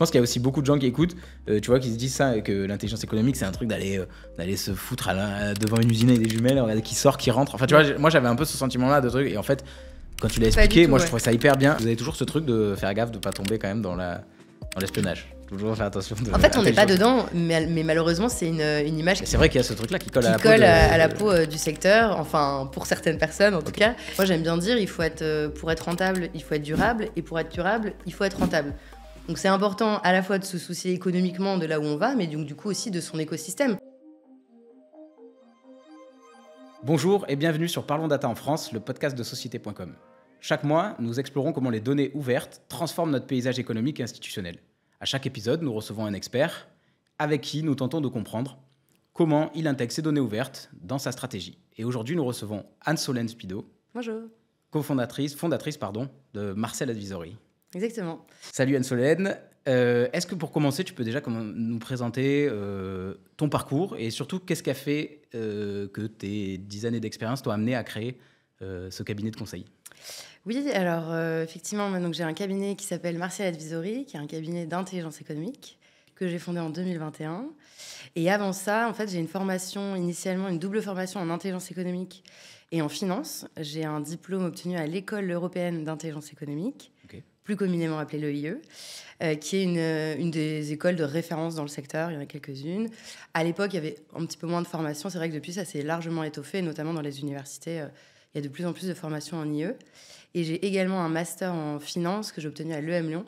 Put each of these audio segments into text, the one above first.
pense qu'il y a aussi beaucoup de gens qui écoutent, tu vois, qui se disent ça, que l'intelligence économique, c'est un truc d'aller se foutre devant une usine avec des jumelles, regarder qui sort, qui rentre. Enfin, tu vois, moi, j'avais un peu ce sentiment-là de truc. Et en fait, quand tu l'as expliqué, moi, je trouvais ça hyper bien. Vous avez toujours ce truc de faire gaffe, de pas tomber quand même dans l'espionnage. Toujours faire attention. En fait, on n'est pas dedans, mais malheureusement, c'est une image c'est vrai qu'il y a ce truc-là qui colle à la peau du secteur, enfin, pour certaines personnes en tout cas. Moi, j'aime bien dire, pour être rentable, il faut être durable, et pour être durable, il faut être rentable. Donc, c'est important à la fois de se soucier économiquement de là où on va, mais du coup aussi de son écosystème. Bonjour et bienvenue sur Parlons Data en France, le podcast de Société.com. Chaque mois, nous explorons comment les données ouvertes transforment notre paysage économique et institutionnel. À chaque épisode, nous recevons un expert avec qui nous tentons de comprendre comment il intègre ces données ouvertes dans sa stratégie. Et aujourd'hui, nous recevons Anne-Solène Spido. Bonjour. Fondatrice de Marcel Advisory. Exactement. Salut Anne-Solène. Est-ce que pour commencer, tu peux déjà nous présenter ton parcours et surtout qu'est-ce qui a fait que tes 10 années d'expérience t'ont amené à créer ce cabinet de conseil ? Oui, alors effectivement, donc, j'ai un cabinet qui s'appelle Marcel Advisory, qui est un cabinet d'intelligence économique que j'ai fondé en 2021. Et avant ça, en fait, j'ai initialement une double formation en intelligence économique et en finance. J'ai un diplôme obtenu à l'École européenne d'intelligence économique, plus communément appelée l'EIE, qui est une des écoles de référence dans le secteur. Il y en a quelques-unes. À l'époque, il y avait un petit peu moins de formation. C'est vrai que depuis, ça s'est largement étoffé, notamment dans les universités. Il y a de plus en plus de formations en IE. Et j'ai également un master en finance que j'ai obtenu à l'EM Lyon.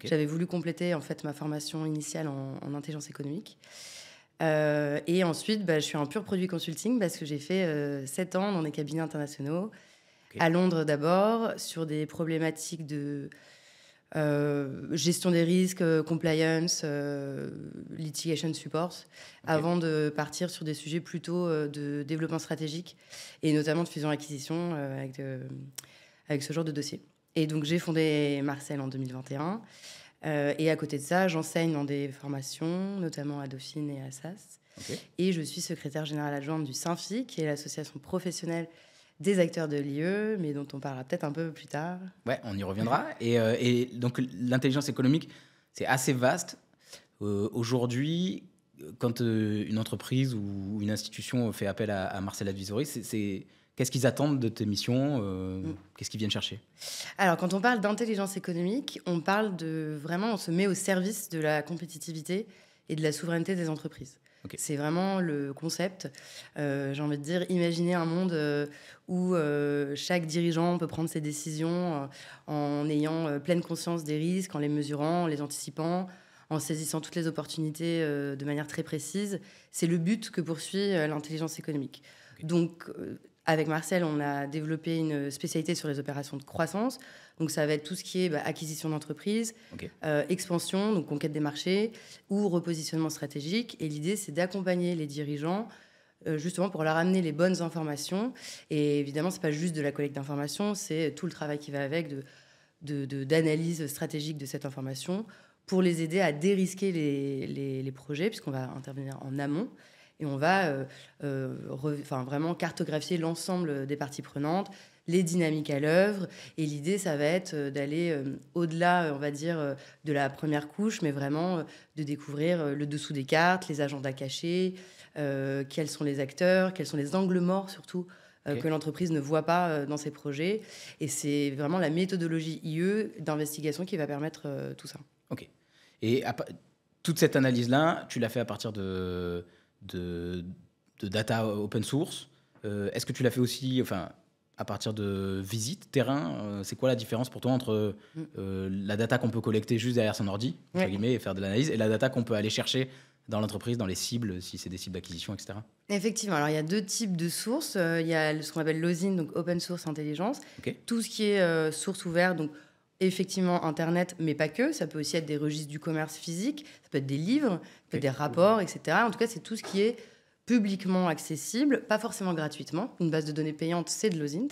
J'avais voulu compléter en fait ma formation initiale en intelligence économique. Et ensuite, je suis un pur produit consulting parce que j'ai fait 7 ans dans des cabinets internationaux, à Londres d'abord, sur des problématiques de gestion des risques, compliance, litigation support, avant de partir sur des sujets plutôt de développement stratégique et notamment de fusion-acquisition avec ce genre de dossier. Et donc, j'ai fondé Marcel en 2021. Et à côté de ça, j'enseigne dans des formations, notamment à Dauphine et à SAS. Et je suis secrétaire générale adjointe du SINFI, qui est l'association professionnelle des acteurs de l'IE, mais dont on parlera peut-être un peu plus tard. Ouais, on y reviendra. Et donc, l'intelligence économique, c'est assez vaste. Aujourd'hui, quand une entreprise ou une institution fait appel à Marcel Advisory, qu'est-ce qu'ils attendent de tes missions Qu'est-ce qu'ils viennent chercher ? Alors, quand on parle d'intelligence économique, on se met au service de la compétitivité et de la souveraineté des entreprises. C'est vraiment le concept. J'ai envie de dire, imaginer un monde où chaque dirigeant peut prendre ses décisions en ayant pleine conscience des risques, en les mesurant, en les anticipant, en saisissant toutes les opportunités de manière très précise. C'est le but que poursuit l'intelligence économique. Donc, avec Marcel, on a développé une spécialité sur les opérations de croissance. Donc, ça va être tout ce qui est acquisition d'entreprise, expansion, donc conquête des marchés, ou repositionnement stratégique. Et l'idée, c'est d'accompagner les dirigeants justement pour leur amener les bonnes informations. Et évidemment, ce n'est pas juste de la collecte d'informations, c'est tout le travail qui va avec d'analyse stratégique de cette information pour les aider à dérisquer les projets, puisqu'on va intervenir en amont. Et on va vraiment cartographier l'ensemble des parties prenantes, les dynamiques à l'œuvre. Et l'idée, ça va être d'aller au-delà, on va dire, de la première couche, mais vraiment de découvrir le dessous des cartes, les agendas cachés, quels sont les acteurs, quels sont les angles morts surtout, que l'entreprise ne voit pas dans ses projets. Et c'est vraiment la méthodologie IE d'investigation qui va permettre tout ça. Ok. Et toute cette analyse-là, tu l'as fait à partir de data open source. Est-ce que tu l'as fait aussi à partir de visites terrain? C'est quoi la différence pour toi entre la data qu'on peut collecter juste derrière son ordi, entre guillemets, et faire de l'analyse, et la data qu'on peut aller chercher dans l'entreprise, dans les cibles, si c'est des cibles d'acquisition, etc. Effectivement. Alors, il y a 2 types de sources. Il y a ce qu'on appelle l'OSINT, donc Open Source Intelligence. Tout ce qui est source ouverte, donc effectivement Internet, mais pas que. Ça peut aussi être des registres du commerce physique, ça peut être des livres, ça peut être des rapports, etc. En tout cas, c'est tout ce qui est publiquement accessible, pas forcément gratuitement. Une base de données payante, c'est de l'OSINT.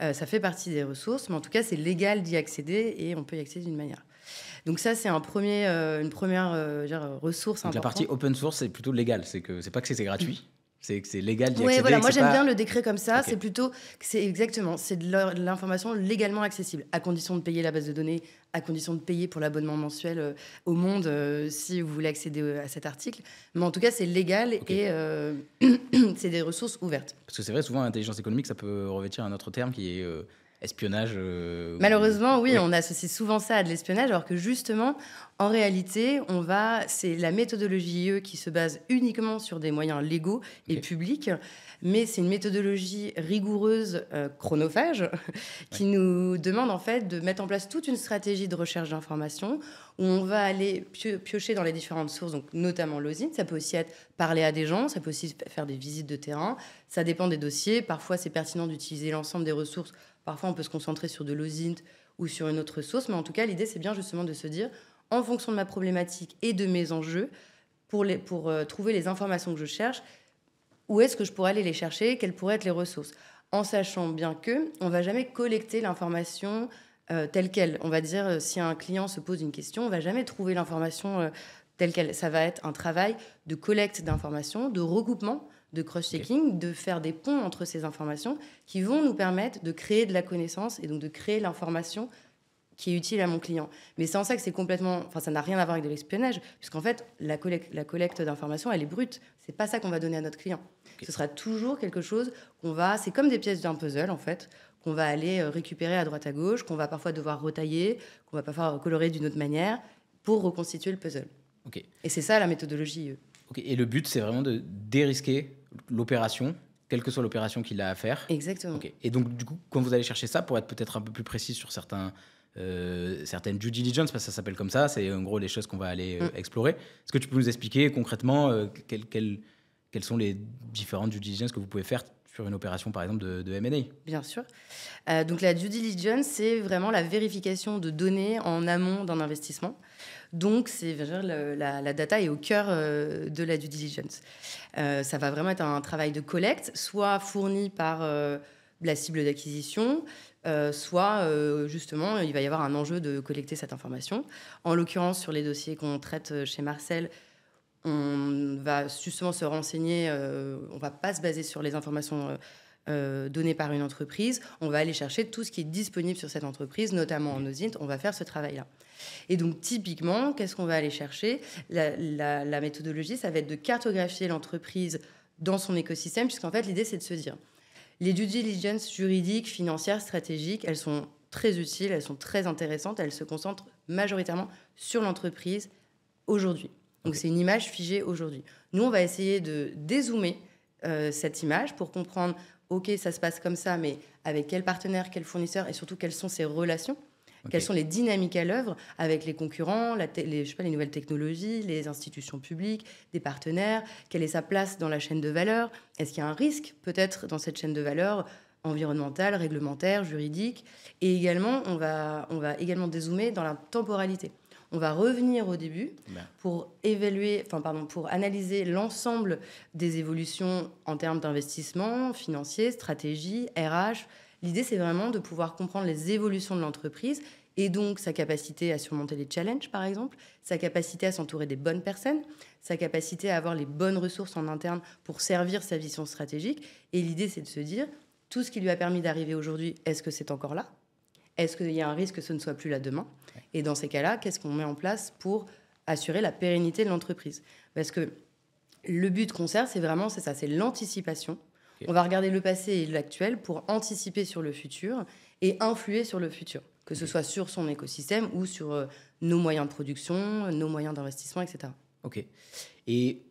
Ça fait partie des ressources, mais en tout cas, c'est légal d'y accéder et on peut y accéder d'une manière. Donc ça, c'est une première ressource importante. Donc la partie open source, c'est plutôt légal. C'est pas que c'est gratuit. C'est que c'est légal d'y Oui, accéder. voilà, moi j'aime pas... bien le décret comme ça. Okay. C'est plutôt, c'est exactement, c'est de l'information légalement accessible, à condition de payer la base de données, à condition de payer pour l'abonnement mensuel au Monde si vous voulez accéder à cet article. Mais en tout cas, c'est légal et c'est des ressources ouvertes. Parce que c'est vrai, souvent, l'intelligence économique, ça peut revêtir un autre terme qui est espionnage. Malheureusement, oui, on associe souvent ça à de l'espionnage, alors que justement, en réalité, c'est la méthodologie IE qui se base uniquement sur des moyens légaux et publics, mais c'est une méthodologie rigoureuse, chronophage, qui nous demande en fait de mettre en place toute une stratégie de recherche d'informations où on va aller piocher dans les différentes sources, donc notamment l'OSINT. Ça peut aussi être parler à des gens, ça peut aussi faire des visites de terrain. Ça dépend des dossiers. Parfois, c'est pertinent d'utiliser l'ensemble des ressources. Parfois, on peut se concentrer sur de l'OSINT ou sur une autre source. Mais en tout cas, l'idée, c'est bien justement de se dire, en fonction de ma problématique et de mes enjeux, pour trouver les informations que je cherche, où est-ce que je pourrais aller les chercher, quelles pourraient être les ressources, en sachant bien qu'on ne va jamais collecter l'information telle qu'elle. On va dire, si un client se pose une question, on ne va jamais trouver l'information telle qu'elle. Ça va être un travail de collecte d'informations, de regroupement, de cross-checking, de faire des ponts entre ces informations qui vont nous permettre de créer de la connaissance et donc de créer l'information qui est utile à mon client. Mais c'est en ça que c'est complètement... Enfin, ça n'a rien à voir avec de l'espionnage, puisqu'en fait, la collecte d'informations, elle est brute. C'est pas ça qu'on va donner à notre client. Ce sera toujours quelque chose qu'on va... C'est comme des pièces d'un puzzle, en fait, qu'on va aller récupérer à droite à gauche, qu'on va parfois devoir retailler, qu'on va parfois colorer d'une autre manière pour reconstituer le puzzle. Et c'est ça, la méthodologie IE. Et le but, c'est vraiment de dérisquer l'opération, quelle que soit l'opération qu'il a à faire. Exactement. Et donc, du coup, quand vous allez chercher ça, pour être peut-être un peu plus précis sur certaines due diligence, parce que ça s'appelle comme ça, c'est en gros les choses qu'on va aller explorer. Est-ce que tu peux nous expliquer concrètement quelles sont les différentes due diligence que vous pouvez faire sur une opération, par exemple, de M&A? Bien sûr. Donc, la due diligence, c'est vraiment la vérification de données en amont d'un investissement. Donc, la data est au cœur de la due diligence. Ça va vraiment être un travail de collecte, soit fourni par la cible d'acquisition, soit justement, il va y avoir un enjeu de collecter cette information. En l'occurrence, sur les dossiers qu'on traite chez Marcel, on va justement se renseigner, on ne va pas se baser sur les informations données par une entreprise, on va aller chercher tout ce qui est disponible sur cette entreprise, notamment en OSINT, on va faire ce travail-là. Et donc, typiquement, qu'est-ce qu'on va aller chercher ? La méthodologie, ça va être de cartographier l'entreprise dans son écosystème, puisqu'en fait, l'idée, c'est de se dire, les due diligence juridiques, financières, stratégiques, elles sont très utiles, elles sont très intéressantes, elles se concentrent majoritairement sur l'entreprise aujourd'hui. Donc, c'est une image figée aujourd'hui. Nous, on va essayer de dézoomer cette image pour comprendre, OK, ça se passe comme ça, mais avec quel partenaire, quel fournisseur, et surtout, quelles sont ses relations, quelles sont les dynamiques à l'œuvre avec les concurrents, les nouvelles technologies, les institutions publiques, des partenaires, quelle est sa place dans la chaîne de valeur, est-ce qu'il y a un risque peut-être dans cette chaîne de valeur environnementale, réglementaire, juridique, et également, on va également dézoomer dans la temporalité. On va revenir au début pour analyser l'ensemble des évolutions en termes d'investissement financier, stratégie, RH. L'idée, c'est vraiment de pouvoir comprendre les évolutions de l'entreprise et donc sa capacité à surmonter les challenges, par exemple, sa capacité à s'entourer des bonnes personnes, sa capacité à avoir les bonnes ressources en interne pour servir sa vision stratégique. Et l'idée, c'est de se dire, tout ce qui lui a permis d'arriver aujourd'hui, est-ce que c'est encore là ? Est-ce qu'il y a un risque que ce ne soit plus là demain ? Et dans ces cas-là, qu'est-ce qu'on met en place pour assurer la pérennité de l'entreprise ? Parce que le but Concert, c'est vraiment ça, c'est l'anticipation. On va regarder le passé et l'actuel pour anticiper sur le futur et influer sur le futur, que ce soit sur son écosystème ou sur nos moyens de production, nos moyens d'investissement, etc. OK. Et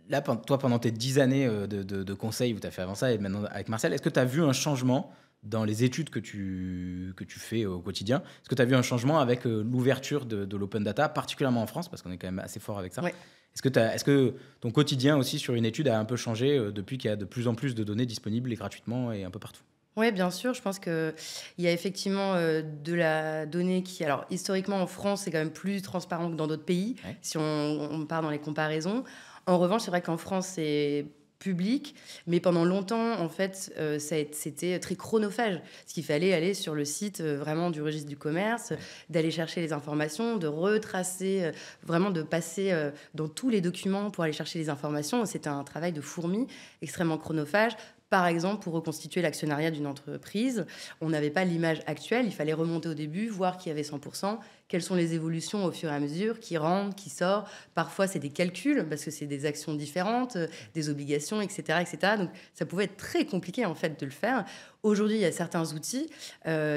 là, toi, pendant tes 10 années de conseil où tu as fait avant ça et maintenant avec Marcel, est-ce que tu as vu un changement dans les études que tu fais au quotidien? Est-ce que tu as vu un changement avec l'ouverture de l'open data, particulièrement en France, parce qu'on est quand même assez fort avec ça? Ouais. Est-ce que ton quotidien aussi sur une étude a un peu changé depuis qu'il y a de plus en plus de données disponibles et gratuitement et un peu partout? Oui, bien sûr. Je pense qu'il y a effectivement de la donnée qui... Alors, historiquement, en France, c'est quand même plus transparent que dans d'autres pays, si on part dans les comparaisons. En revanche, c'est vrai qu'en France, c'est public, mais pendant longtemps, en fait, c'était très chronophage, parce qu'il fallait aller sur le site vraiment du registre du commerce, d'aller chercher les informations, de retracer, vraiment de passer dans tous les documents pour aller chercher les informations. C'était un travail de fourmi, extrêmement chronophage. Par exemple, pour reconstituer l'actionnariat d'une entreprise, on n'avait pas l'image actuelle, il fallait remonter au début, voir qu'il y avait 100%, quelles sont les évolutions au fur et à mesure, qui rentre, qui sort. Parfois, c'est des calculs, parce que c'est des actions différentes, des obligations, etc., etc. Donc, ça pouvait être très compliqué, en fait, de le faire. Aujourd'hui, il y a certains outils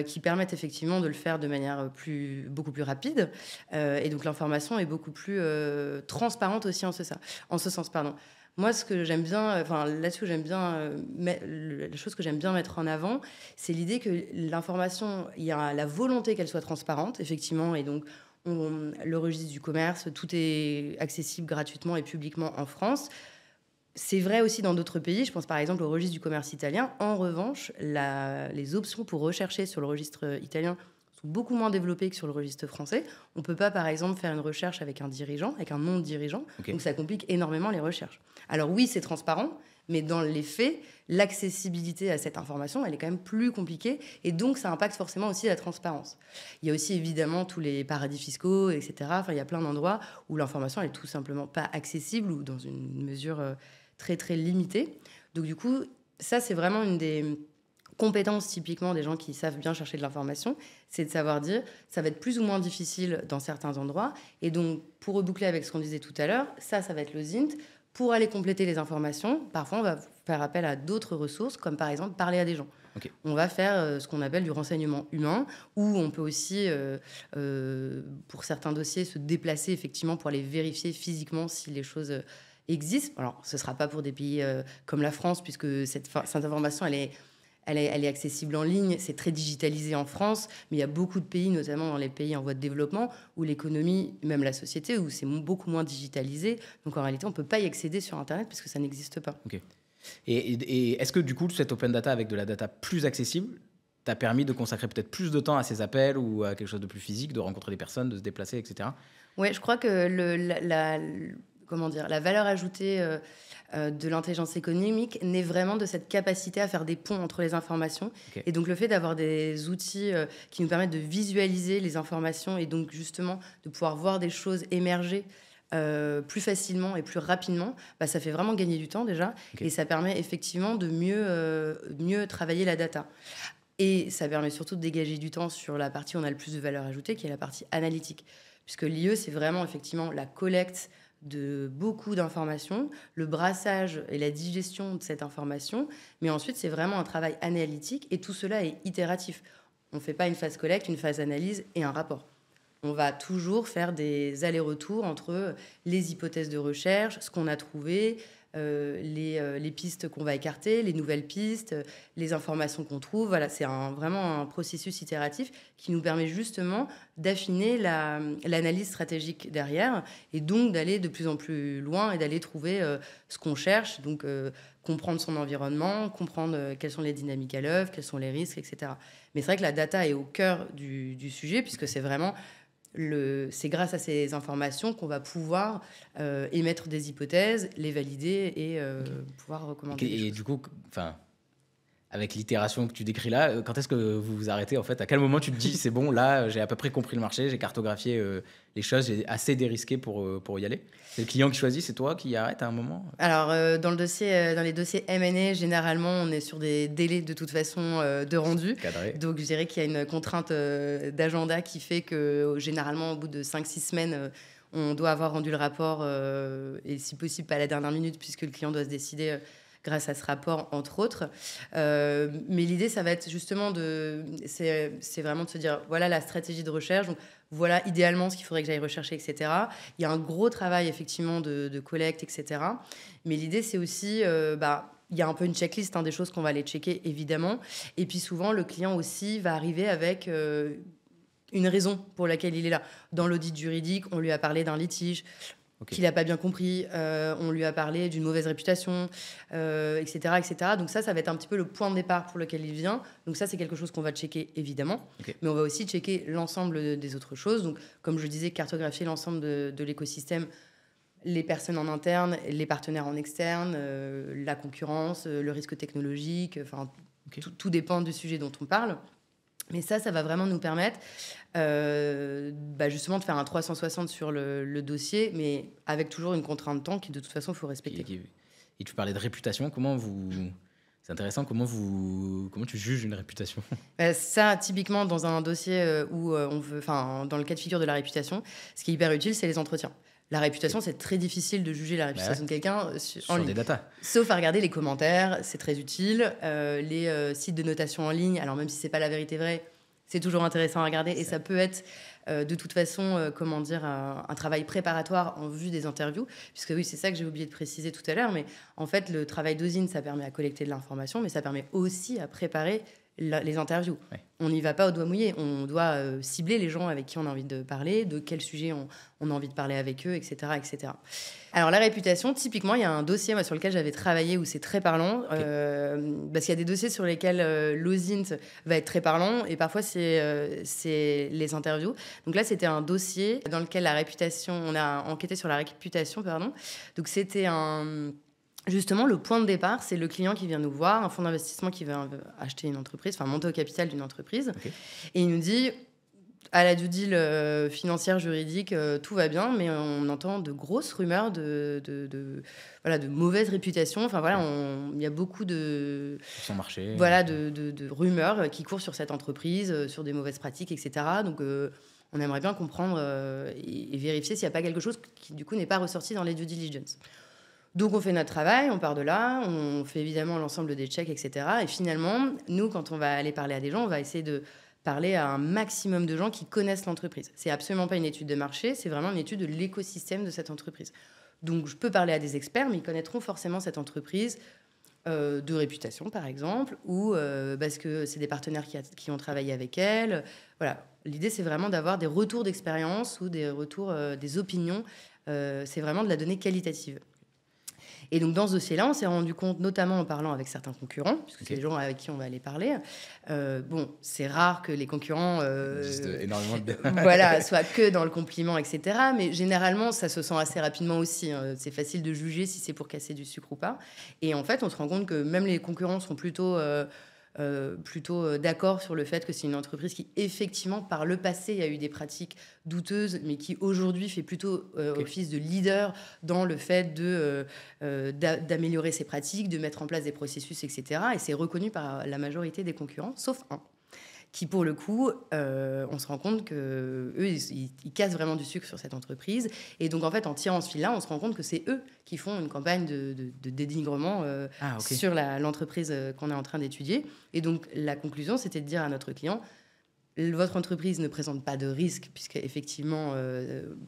qui permettent effectivement de le faire de manière beaucoup plus rapide. Et donc, l'information est beaucoup plus transparente aussi en ce sens. Pardon. Moi, ce que j'aime bien, là-dessus, la chose que j'aime bien mettre en avant, c'est l'idée que l'information, il y a la volonté qu'elle soit transparente, effectivement, et donc le registre du commerce, tout est accessible gratuitement et publiquement en France. C'est vrai aussi dans d'autres pays. Je pense par exemple au registre du commerce italien. En revanche, les options pour rechercher sur le registre italien sont beaucoup moins développées que sur le registre français. On ne peut pas, par exemple, faire une recherche avec un dirigeant, avec un nom de dirigeant. Okay. Donc ça complique énormément les recherches. Alors oui, c'est transparent, mais dans les faits, l'accessibilité à cette information, elle est quand même plus compliquée. Et donc, ça impacte forcément aussi la transparence. Il y a aussi évidemment tous les paradis fiscaux, etc. Enfin, il y a plein d'endroits où l'information, elle n'est tout simplement pas accessible ou dans une mesure très, très limitée. Donc du coup, ça, c'est vraiment une des compétences typiquement des gens qui savent bien chercher de l'information, c'est de savoir dire ça va être plus ou moins difficile dans certains endroits. Et donc, pour reboucler avec ce qu'on disait tout à l'heure, ça va être le ZINT. Pour aller compléter les informations, parfois, on va faire appel à d'autres ressources, comme par exemple parler à des gens. Okay. On va faire ce qu'on appelle du renseignement humain, où on peut aussi, pour certains dossiers, se déplacer effectivement pour aller vérifier physiquement si les choses existent. Alors, ce ne sera pas pour des pays comme la France, puisque cette information, elle est accessible en ligne, c'est très digitalisé en France, mais il y a beaucoup de pays, notamment dans les pays en voie de développement, où l'économie, même la société, où c'est beaucoup moins digitalisé. Donc en réalité, on ne peut pas y accéder sur Internet parce que ça n'existe pas. Okay. Et est-ce que du coup, cette open data avec de la data plus accessible t'a permis de consacrer peut-être plus de temps à ces appels ou à quelque chose de plus physique, de rencontrer des personnes, de se déplacer, etc. Oui, je crois que la valeur ajoutée de l'intelligence économique naît vraiment de cette capacité à faire des ponts entre les informations. Okay. Et donc, le fait d'avoir des outils qui nous permettent de visualiser les informations et donc, justement, de pouvoir voir des choses émerger plus facilement et plus rapidement, ça fait vraiment gagner du temps déjà. Okay. Et ça permet effectivement de mieux travailler la data. Et ça permet surtout de dégager du temps sur la partie où on a le plus de valeur ajoutée, qui est la partie analytique. Puisque l'IE, c'est vraiment effectivement la collecte de beaucoup d'informations, le brassage et la digestion de cette information, mais ensuite c'est vraiment un travail analytique et tout cela est itératif. On ne fait pas une phase collecte, une phase analyse et un rapport. On va toujours faire des allers-retours entre les hypothèses de recherche, ce qu'on a trouvé, les pistes qu'on va écarter, les nouvelles pistes, les informations qu'on trouve. Voilà, c'est vraiment un processus itératif qui nous permet justement d'affiner l'analyse stratégique derrière et donc d'aller de plus en plus loin et d'aller trouver ce qu'on cherche, donc comprendre son environnement, comprendre quelles sont les dynamiques à l'œuvre, quels sont les risques, etc. Mais c'est vrai que la data est au cœur du sujet puisque c'est vraiment... c'est grâce à ces informations qu'on va pouvoir émettre des hypothèses, les valider et pouvoir recommander des choses. Et du coup, avec l'itération que tu décris là, quand est-ce que vous vous arrêtez en fait? À quel moment tu te dis c'est bon, là j'ai à peu près compris le marché, j'ai cartographié les choses, j'ai assez dérisqué pour y aller? C'est le client qui choisit, c'est toi qui arrête à un moment? Alors dans les dossiers M&A, généralement on est sur des délais de toute façon de rendu. Cadré. Donc je dirais qu'il y a une contrainte d'agenda qui fait que généralement au bout de 5-6 semaines, on doit avoir rendu le rapport et si possible pas à la dernière minute puisque le client doit se décider grâce à ce rapport, entre autres. Mais l'idée, ça va être justement c'est vraiment de se dire, voilà la stratégie de recherche, donc voilà idéalement ce qu'il faudrait que j'aille rechercher, etc. Il y a un gros travail, effectivement, de collecte, etc. Mais l'idée, c'est aussi... il y a un peu une checklist des choses qu'on va aller checker, évidemment. Et puis souvent, le client aussi va arriver avec... une raison pour laquelle il est là. Dans l'audit juridique, on lui a parlé d'un litige qu'il n'a pas bien compris, on lui a parlé d'une mauvaise réputation, etc., etc. Donc ça va être un petit peu le point de départ pour lequel il vient. Donc ça, c'est quelque chose qu'on va checker, évidemment. Okay. Mais on va aussi checker l'ensemble des autres choses. Donc, comme je disais, cartographier l'ensemble de l'écosystème les personnes en interne, les partenaires en externe, la concurrence, le risque technologique, tout dépend du sujet dont on parle. Mais ça va vraiment nous permettre justement de faire un 360 sur le dossier, mais avec toujours une contrainte de temps qui, de toute façon, il faut respecter. Et tu parlais de réputation. C'est intéressant, comment tu juges une réputation? Ça, typiquement, dans un dossier où dans le cas de figure de la réputation, ce qui est hyper utile, c'est les entretiens. La réputation, c'est très difficile de juger la réputation de quelqu'un sur des datas. Sauf à regarder les commentaires, c'est très utile. Les sites de notation en ligne, alors même si c'est pas la vérité vraie, c'est toujours intéressant à regarder. Et ça peut être de toute façon, un travail préparatoire en vue des interviews. Puisque oui, c'est ça que j'ai oublié de préciser tout à l'heure. Mais en fait, le travail d'osine, ça permet à collecter de l'information, mais ça permet aussi à préparer les interviews. Ouais. On n'y va pas au doigt mouillé. On doit cibler les gens avec qui on a envie de parler, de quel sujet on a envie de parler avec eux, etc., etc. Alors, la réputation, typiquement, il y a un dossier sur lequel j'avais travaillé où c'est très parlant. Parce qu'il y a des dossiers sur lesquels l'OSINT va être très parlant et parfois, c'est les interviews. Donc là, c'était un dossier dans lequel on a enquêté sur la réputation, pardon. Donc, c'était justement, le point de départ, c'est le client qui vient nous voir, un fonds d'investissement qui veut acheter une entreprise, monter au capital d'une entreprise. Et il nous dit, à la due deal financière, juridique, tout va bien, mais on entend de grosses rumeurs de mauvaise réputation. Il y a beaucoup de... Sur marché. De rumeurs qui courent sur cette entreprise, sur des mauvaises pratiques, etc. Donc, on aimerait bien comprendre et vérifier s'il n'y a pas quelque chose qui, du coup, n'est pas ressorti dans les due diligence. Donc, on fait notre travail, on part de là, on fait évidemment l'ensemble des checks, etc. Et finalement, nous, quand on va aller parler à des gens, on va essayer de parler à un maximum de gens qui connaissent l'entreprise. C'est absolument pas une étude de marché, c'est vraiment une étude de l'écosystème de cette entreprise. Donc, je peux parler à des experts, mais ils connaîtront forcément cette entreprise de réputation, par exemple, ou parce que c'est des partenaires qui ont travaillé avec elle. Voilà. L'idée, c'est vraiment d'avoir des retours d'expérience ou des retours, des opinions. C'est vraiment de la donnée qualitative. Et donc, dans ce dossier-là, on s'est rendu compte, notamment en parlant avec certains concurrents, puisque c'est des gens avec qui on va aller parler. C'est rare que les concurrents énormément de... soient que dans le compliment, etc. Mais généralement, ça se sent assez rapidement aussi. C'est facile de juger si c'est pour casser du sucre ou pas. Et en fait, on se rend compte que même les concurrents sont plutôt d'accord sur le fait que c'est une entreprise qui, effectivement, par le passé, a eu des pratiques douteuses, mais qui, aujourd'hui, fait plutôt office de leader dans le fait d'améliorer ses pratiques, de mettre en place des processus, etc. Et c'est reconnu par la majorité des concurrents, sauf un, qui, pour le coup, on se rend compte qu'eux, ils cassent vraiment du sucre sur cette entreprise. Et donc, en fait, en tirant ce fil-là, on se rend compte que c'est eux qui font une campagne de dénigrement sur l'entreprise qu'on est en train d'étudier. Et donc, la conclusion, c'était de dire à notre client, votre entreprise ne présente pas de risque, puisqu'effectivement,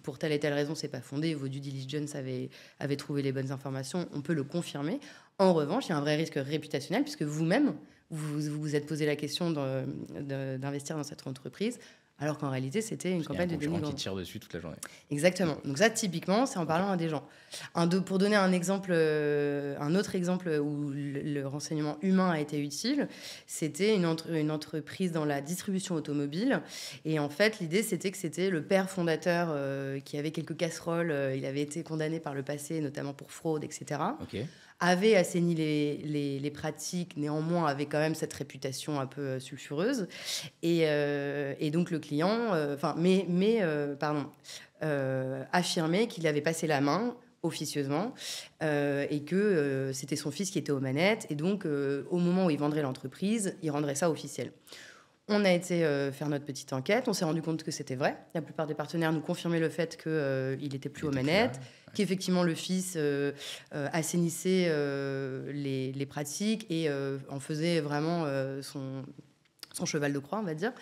pour telle et telle raison, c'est pas fondé. Vos due diligence avaient trouvé les bonnes informations. On peut le confirmer. En revanche, il y a un vrai risque réputationnel, puisque vous-même, vous vous êtes posé la question d'investir dans cette entreprise, alors qu'en réalité, c'était une campagne de dénigrement. Qui tire dessus toute la journée. Exactement. Donc ça, typiquement, c'est en parlant à des gens. Pour donner un autre exemple où le renseignement humain a été utile, c'était une entreprise dans la distribution automobile. Et en fait, l'idée, c'était que c'était le père fondateur qui avait quelques casseroles. Il avait été condamné par le passé, notamment pour fraude, etc. Avait assaini les pratiques, néanmoins avait quand même cette réputation un peu sulfureuse. Et donc le client, affirmait qu'il avait passé la main officieusement et que c'était son fils qui était aux manettes. Et donc, au moment où il vendrait l'entreprise, il rendrait ça officiel. On a été faire notre petite enquête. On s'est rendu compte que c'était vrai. La plupart des partenaires nous confirmaient le fait qu'il n'était plus aux manettes, qu'effectivement le fils assainissait les pratiques et en faisait vraiment son cheval de Troie, on va dire.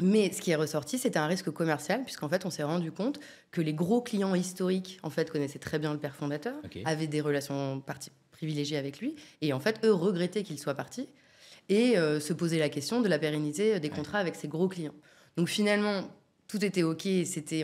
Mais ce qui est ressorti, c'était un risque commercial, puisqu'en fait, on s'est rendu compte que les gros clients historiques en fait, connaissaient très bien le père fondateur, avaient des relations privilégiées avec lui, et en fait, eux regrettaient qu'il soit parti, et se poser la question de la pérennité des contrats avec ses gros clients. Donc finalement, tout était OK,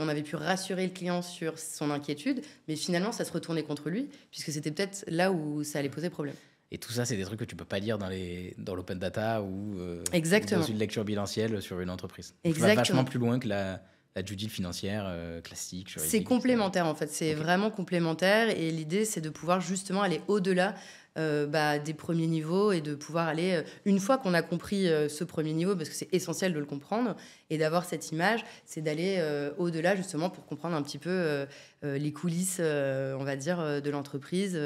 on avait pu rassurer le client sur son inquiétude, mais finalement, ça se retournait contre lui, puisque c'était peut-être là où ça allait poser problème. Et tout ça, c'est des trucs que tu peux pas lire dans l'open data ou Exactement. dans une lecture bilancielle sur une entreprise. Exactement. Tu vas vachement plus loin que la la due deal financière classique, juridique. C'est complémentaire en fait, c'est vraiment complémentaire et l'idée c'est de pouvoir justement aller au-delà des premiers niveaux et de pouvoir aller, une fois qu'on a compris ce premier niveau, parce que c'est essentiel de le comprendre et d'avoir cette image, c'est d'aller au-delà justement pour comprendre un petit peu les coulisses, on va dire, de l'entreprise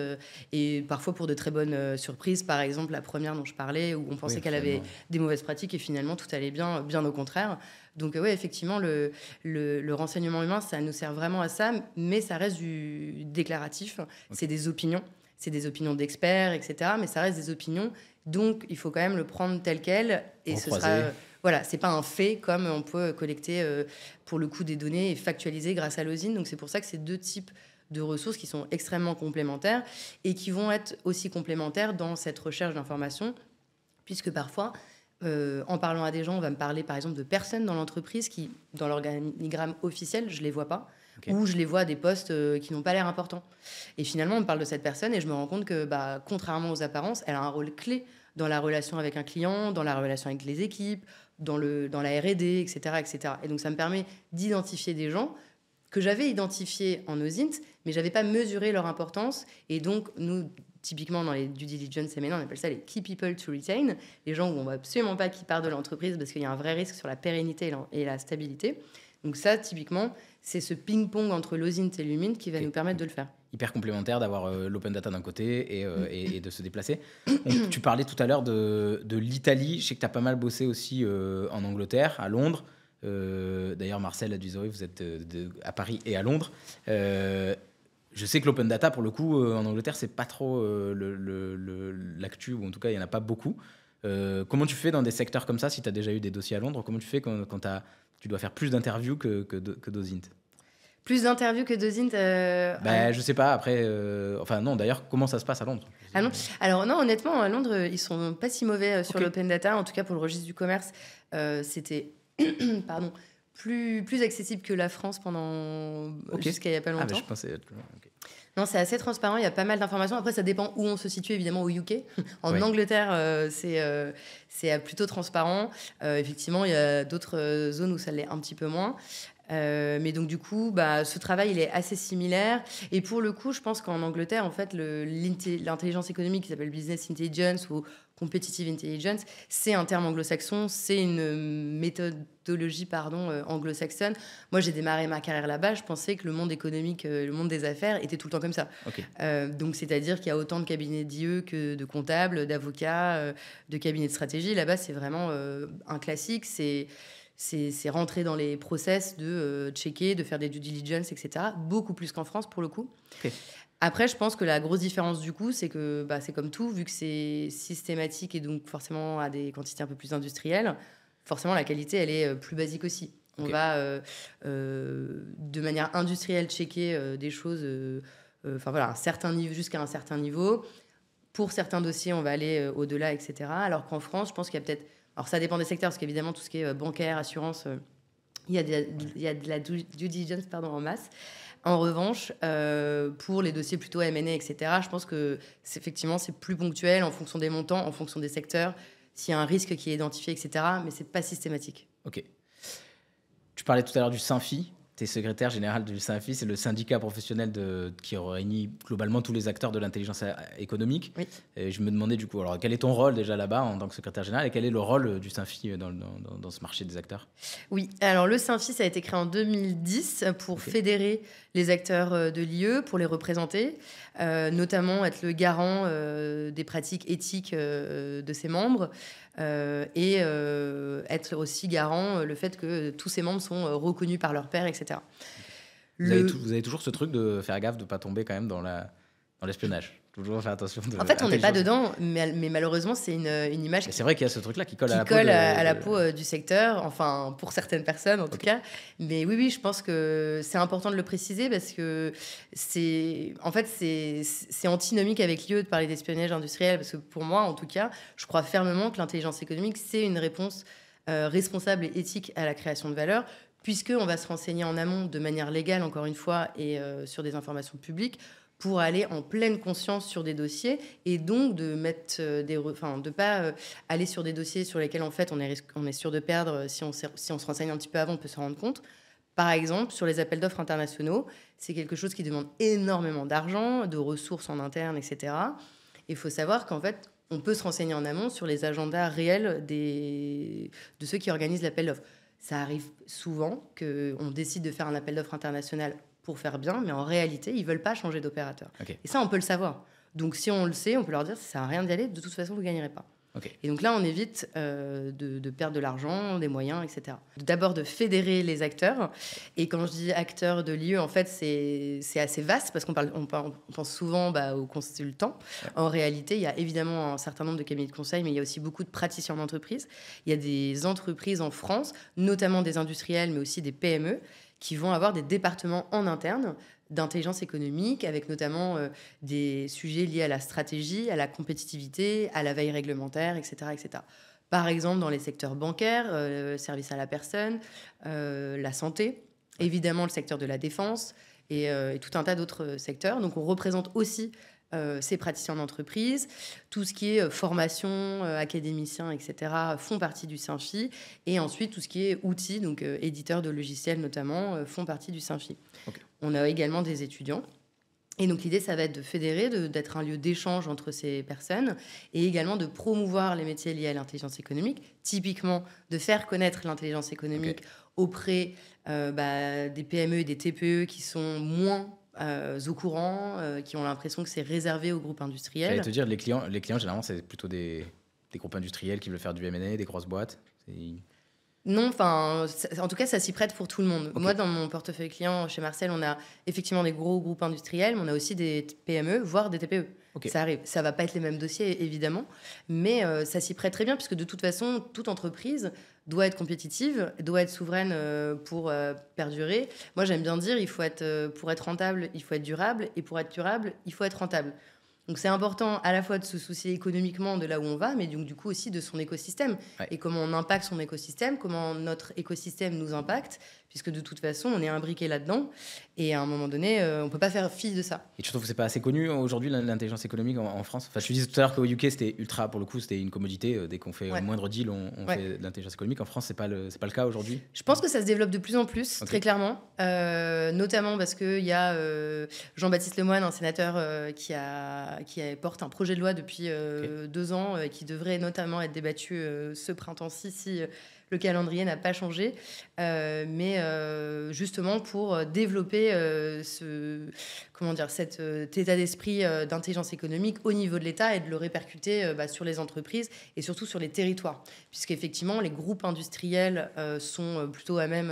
et parfois pour de très bonnes surprises, par exemple la première dont je parlais où on pensait qu'elle avait des mauvaises pratiques et finalement tout allait bien, bien au contraire. Donc oui, effectivement, le renseignement humain, ça nous sert vraiment à ça, mais ça reste du déclaratif, c'est des opinions. C'est des opinions d'experts, etc. Mais ça reste des opinions. Donc, il faut quand même le prendre tel quel. Et ce sera... voilà, c'est pas un fait comme on peut collecter, pour le coup, des données et factualiser grâce à l'OSINT. Donc, c'est pour ça que c'est deux types de ressources qui sont extrêmement complémentaires et qui vont être aussi complémentaires dans cette recherche d'informations. Puisque parfois, en parlant à des gens, on va me parler, par exemple, de personnes dans l'entreprise qui, dans l'organigramme officiel, je les vois pas. Ou je les vois à des postes qui n'ont pas l'air importants. Et finalement, on me parle de cette personne et je me rends compte que, contrairement aux apparences, elle a un rôle clé dans la relation avec un client, dans la relation avec les équipes, dans la R&D, etc., etc. Et donc, ça me permet d'identifier des gens que j'avais identifiés en OSINT, mais je n'avais pas mesuré leur importance. Et donc, nous, typiquement, dans les due diligence M&A, on appelle ça les key people to retain, les gens où on ne veut absolument pas qu'ils partent de l'entreprise parce qu'il y a un vrai risque sur la pérennité et la stabilité. Donc ça, typiquement, c'est ce ping-pong entre l'OSINT et l'UMINT qui va nous permettre de le faire. Hyper complémentaire d'avoir l'open data d'un côté et de se déplacer. Donc, tu parlais tout à l'heure de l'Italie. Je sais que tu as pas mal bossé aussi en Angleterre, à Londres. D'ailleurs, Marcel Advisory, vous êtes à Paris et à Londres. Je sais que l'open data, pour le coup, en Angleterre, c'est pas trop l'actu, ou en tout cas, il n'y en a pas beaucoup. Comment tu fais dans des secteurs comme ça, si tu as déjà eu des dossiers à Londres? Comment tu fais quand tu dois faire plus d'interviews que d'OSINT? Plus d'interviews que d'OSINT Je sais pas, après... Enfin non, d'ailleurs, comment ça se passe à Londres? Ah non. Alors non, honnêtement, à Londres, ils sont pas si mauvais sur l'open data. En tout cas, pour le registre du commerce, c'était pardon, plus accessible que la France jusqu'à il y a pas longtemps. Je pensais... Non, c'est assez transparent, il y a pas mal d'informations. Après, ça dépend où on se situe, évidemment, au UK. En Angleterre, c'est plutôt transparent. Effectivement, il y a d'autres zones où ça l'est un petit peu moins. Mais donc, du coup, ce travail, il est assez similaire. Et pour le coup, je pense qu'en Angleterre, en fait, l'intelligence économique qui s'appelle Business Intelligence ou Competitive Intelligence, c'est un terme anglo-saxon, c'est une méthodologie anglo-saxonne. Moi, j'ai démarré ma carrière là-bas, je pensais que le monde économique, le monde des affaires était tout le temps comme ça. Donc, c'est-à-dire qu'il y a autant de cabinets d'IE que de comptables, d'avocats, de cabinets de stratégie. Là-bas, c'est vraiment un classique, c'est rentrer dans les process de checker, de faire des due diligence, etc. Beaucoup plus qu'en France, pour le coup. Après, je pense que la grosse différence, du coup, c'est que c'est comme tout, vu que c'est systématique et donc forcément à des quantités un peu plus industrielles, forcément, la qualité, elle est plus basique aussi. On va, de manière industrielle, checker des choses jusqu'à un certain niveau. Pour certains dossiers, on va aller au-delà, etc. Alors qu'en France, je pense qu'il y a peut-être... Alors, ça dépend des secteurs, parce qu'évidemment, tout ce qui est bancaire, assurance, il y a de la due diligence en masse. En revanche, pour les dossiers plutôt M&A, etc., je pense que effectivement, c'est plus ponctuel en fonction des montants, en fonction des secteurs, s'il y a un risque qui est identifié, etc., mais ce n'est pas systématique. Ok. Tu parlais tout à l'heure du SYNFI. Tu es secrétaire général du SYNFI, c'est le syndicat professionnel qui réunit globalement tous les acteurs de l'intelligence économique. Oui. Et je me demandais du coup, alors, quel est ton rôle déjà là-bas en tant que secrétaire général et quel est le rôle du SYNFI dans ce marché des acteurs? Oui, alors le SYNFI, ça a été créé en 2010 pour fédérer les acteurs de l'IE, pour les représenter, notamment être le garant des pratiques éthiques de ses membres. Et être aussi garant le fait que tous ces membres sont reconnus par leur pairs, etc. Vous avez toujours ce truc de faire gaffe de ne pas tomber quand même dans l'espionnage. Toujours faire attention. En fait, on n'est pas dedans, mais malheureusement, c'est une image. C'est vrai qu'il y a ce truc-là qui colle à la peau du secteur, enfin, pour certaines personnes en tout cas. Mais oui, je pense que c'est important de le préciser parce que c'est antinomique avec l'IE de parler d'espionnage industriel. Parce que pour moi, en tout cas, je crois fermement que l'intelligence économique, c'est une réponse responsable et éthique à la création de valeur, puisqu'on va se renseigner en amont de manière légale, encore une fois, et sur des informations publiques, pour aller en pleine conscience sur des dossiers et donc de pas aller sur des dossiers sur lesquels en fait on est sûr de perdre si on se renseigne un petit peu avant, on peut se rendre compte, Par exemple, sur les appels d'offres internationaux, c'est quelque chose qui demande énormément d'argent, de ressources en interne, etc. Il faut savoir qu'en fait, on peut se renseigner en amont sur les agendas réels de ceux qui organisent l'appel d'offres. Ça arrive souvent qu'on décide de faire un appel d'offres international pour faire bien, mais en réalité, ils ne veulent pas changer d'opérateur. Okay. Et ça, on peut le savoir. Donc, si on le sait, on peut leur dire, ça ne sert à rien d'y aller, de toute façon, vous ne gagnerez pas. Okay. Et donc là, on évite de perdre de l'argent, des moyens, etc. D'abord, de fédérer les acteurs. Et quand je dis acteurs de l'IE, en fait, c'est assez vaste parce on pense souvent aux consultants. Ouais. En réalité, il y a évidemment un certain nombre de cabinets de conseil, mais il y a aussi beaucoup de praticiens d'entreprise. Il y a des entreprises en France, notamment des industriels, mais aussi des PME, qui vont avoir des départements en interne d'intelligence économique, avec notamment des sujets liés à la stratégie, à la compétitivité, à la veille réglementaire, etc. etc. Par exemple, dans les secteurs bancaires, services à la personne, la santé, évidemment le secteur de la défense et tout un tas d'autres secteurs. Donc on représente aussi ces praticiens d'entreprise. Tout ce qui est formation, académiciens, etc. font partie du SINFI. Et ensuite, tout ce qui est outils, donc éditeurs de logiciels notamment, font partie du SINFI. Okay. On a également des étudiants. Et donc l'idée, ça va être de fédérer, d'être un lieu d'échange entre ces personnes et également de promouvoir les métiers liés à l'intelligence économique. Typiquement, de faire connaître l'intelligence économique auprès des PME et des TPE qui sont moins au courant, qui ont l'impression que c'est réservé aux groupes industriels. J'allais te dire, les clients généralement, c'est plutôt des groupes industriels qui veulent faire du M&A, des grosses boîtes. Non, enfin, en tout cas, ça s'y prête pour tout le monde. Okay. Moi, dans mon portefeuille client chez Marcel, on a effectivement des gros groupes industriels, mais on a aussi des PME, voire des TPE. Okay. Ça arrive. Ça va pas être les mêmes dossiers, évidemment, mais ça s'y prête très bien, puisque de toute façon, toute entreprise doit être compétitive, doit être souveraine pour perdurer. Moi, j'aime bien dire, pour être rentable, il faut être durable, et pour être durable, il faut être rentable. Donc c'est important à la fois de se soucier économiquement de là où on va, mais donc, du coup aussi de son écosystème. Ouais. Et comment on impacte son écosystème, comment notre écosystème nous impacte, puisque de toute façon, on est imbriqué là-dedans. Et à un moment donné, on ne peut pas faire fi de ça. Et tu trouves que ce n'est pas assez connu aujourd'hui, l'intelligence économique en France ? Enfin, je disais tout à l'heure qu'au UK, c'était ultra, pour le coup, c'était une commodité. Dès qu'on fait un moindre deal, on fait de l'intelligence économique. En France, ce n'est pas le cas aujourd'hui ? Je pense que ça se développe de plus en plus, très clairement. Notamment parce qu'il y a Jean-Baptiste Lemoyne, un sénateur qui porte un projet de loi depuis 2 ans, qui devrait notamment être débattu ce printemps-ci, si le calendrier n'a pas changé, mais justement pour développer cet état d'esprit d'intelligence économique au niveau de l'État et de le répercuter sur les entreprises et surtout sur les territoires. Puisqu'effectivement, les groupes industriels sont plutôt à même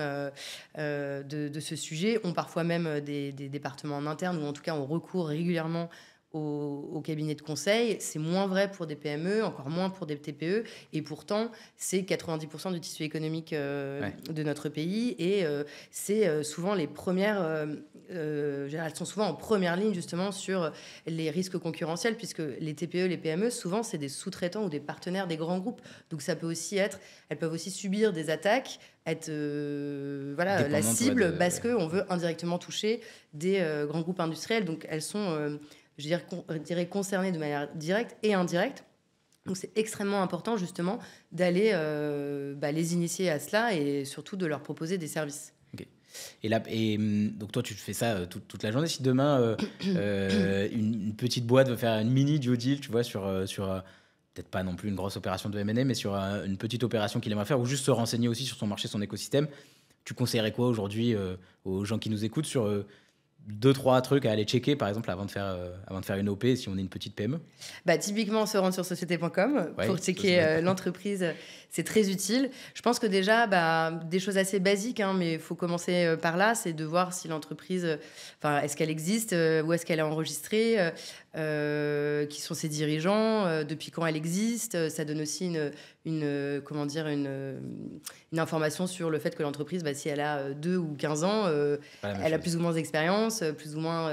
de ce sujet, ont parfois même des départements en interne ou en tout cas ont recours régulièrement au cabinet de conseil. C'est moins vrai pour des PME, encore moins pour des TPE, et pourtant c'est 90% du tissu économique de notre pays, et c'est souvent les premières elles sont souvent en première ligne justement sur les risques concurrentiels, puisque les TPE, les PME, souvent c'est des sous-traitants ou des partenaires des grands groupes, donc ça peut aussi elles peuvent aussi subir des attaques, être la cible parce qu'on veut indirectement toucher des grands groupes industriels, donc elles sont je dirais concernées de manière directe et indirecte. Donc c'est extrêmement important justement d'aller les initier à cela et surtout de leur proposer des services. Okay. Donc toi tu fais ça toute la journée. Si demain une petite boîte veut faire une mini due deal, tu vois, sur peut-être pas non plus une grosse opération de M&A, mais sur une petite opération qu'il aimerait faire, ou juste se renseigner aussi sur son marché, son écosystème, tu conseillerais quoi aujourd'hui aux gens qui nous écoutent sur 2-3 trucs à aller checker, par exemple, avant de faire une OP, si on est une petite PME? Typiquement, se rendre sur société.com pour checker l'entreprise, c'est très utile. Je pense que déjà, des choses assez basiques, mais il faut commencer par là, c'est de voir si l'entreprise, est-ce qu'elle existe, où est-ce qu'elle est enregistrée, qui sont ses dirigeants, depuis quand elle existe. Ça donne aussi une information sur le fait que l'entreprise, si elle a 2 ou 15 ans, elle a plus ou moins d'expérience, plus ou moins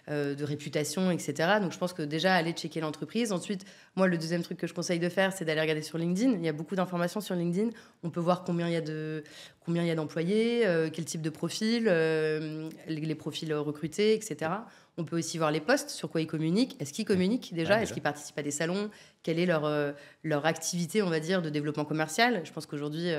de réputation, etc. Donc je pense que déjà, aller checker l'entreprise. Ensuite, moi, le deuxième truc que je conseille de faire, c'est d'aller regarder sur LinkedIn. Il y a beaucoup d'informations sur LinkedIn. On peut voir combien il y a d'employés, quel type de profil, les profils recrutés, etc. On peut aussi voir les posts, sur quoi ils communiquent. Est-ce qu'ils communiquent déjà ? Est-ce qu'ils participent à des salons ? Quelle est leur activité, on va dire, de développement commercial ? Je pense qu'aujourd'hui,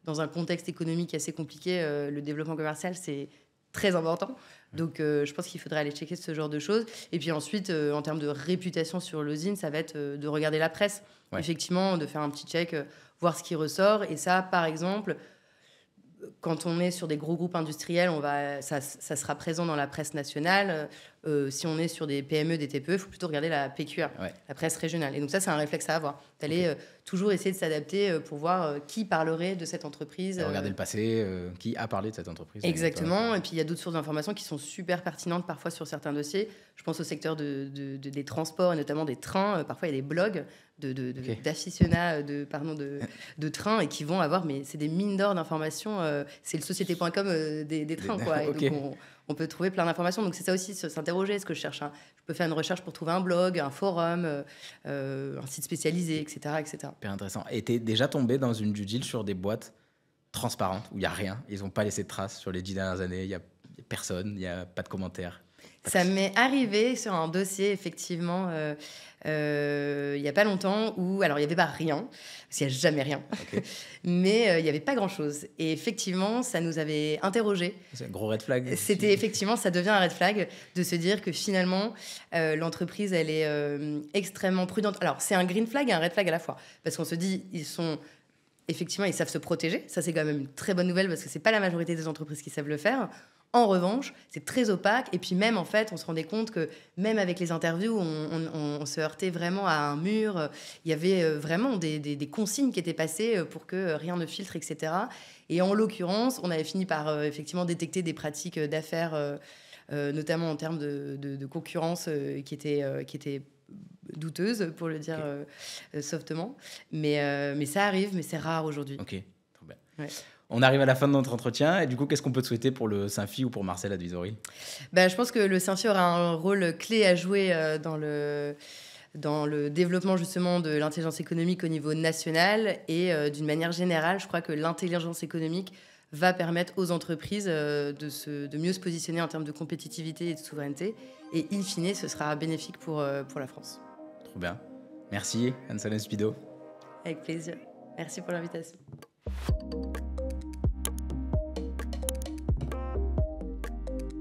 dans un contexte économique assez compliqué, le développement commercial, c'est très important. Donc, je pense qu'il faudrait aller checker ce genre de choses. Et puis ensuite, en termes de réputation sur l'usine, ça va être de regarder la presse. Ouais. Effectivement, de faire un petit check, voir ce qui ressort. Et ça, par exemple, quand on est sur des gros groupes industriels, ça sera présent dans la presse nationale. Si on est sur des PME, des TPE, il faut plutôt regarder la PQR, la presse régionale. Et donc ça, c'est un réflexe à avoir. D'aller toujours essayer de s'adapter pour voir qui parlerait de cette entreprise. Regarder le passé, qui a parlé de cette entreprise. Exactement. Et puis, il y a d'autres sources d'informations qui sont super pertinentes parfois sur certains dossiers. Je pense au secteur des transports et notamment des trains. Parfois, il y a des blogs d'aficionats de trains et qui vont avoir... Mais c'est des mines d'or d'informations. C'est le société.com des trains, quoi. Et donc, on peut trouver plein d'informations. Donc, c'est ça aussi, s'interroger. Est-ce que je cherche je peux faire une recherche pour trouver un blog, un forum, un site spécialisé, etc., etc. Super intéressant. Et t'es déjà tombé dans une due deal sur des boîtes transparentes où il n'y a rien, ils n'ont pas laissé de traces sur les 10 dernières années, il n'y a personne, il n'y a pas de commentaires? Ça m'est arrivé sur un dossier, effectivement, il n'y a pas longtemps, où, alors il n'y avait pas rien, parce qu'il n'y a jamais rien, mais il n'y avait pas grand-chose. Et effectivement, ça nous avait interrogés. C'est un gros red flag. C'était effectivement, ça devient un red flag de se dire que finalement, l'entreprise, elle est extrêmement prudente. Alors, c'est un green flag et un red flag à la fois, parce qu'on se dit, effectivement, ils savent se protéger. Ça, c'est quand même une très bonne nouvelle, parce que ce n'est pas la majorité des entreprises qui savent le faire. En revanche, c'est très opaque. Et puis même, en fait, on se rendait compte que même avec les interviews, on se heurtait vraiment à un mur. Il y avait vraiment des consignes qui étaient passées pour que rien ne filtre, etc. Et en l'occurrence, on avait fini par effectivement détecter des pratiques d'affaires, notamment en termes de concurrence qui étaient douteuses, pour le dire softement. Mais ça arrive, mais c'est rare aujourd'hui. Ok, très bien. Ouais. On arrive à la fin de notre entretien. Et du coup, qu'est-ce qu'on peut te souhaiter pour le Synfi ou pour Marcel Advisory? Je pense que le Synfi aura un rôle clé à jouer dans le développement justement de l'intelligence économique au niveau national. Et d'une manière générale, je crois que l'intelligence économique va permettre aux entreprises de mieux se positionner en termes de compétitivité et de souveraineté. Et in fine, ce sera bénéfique pour la France. Trop bien. Merci, Anne-Solène Spido. Avec plaisir. Merci pour l'invitation.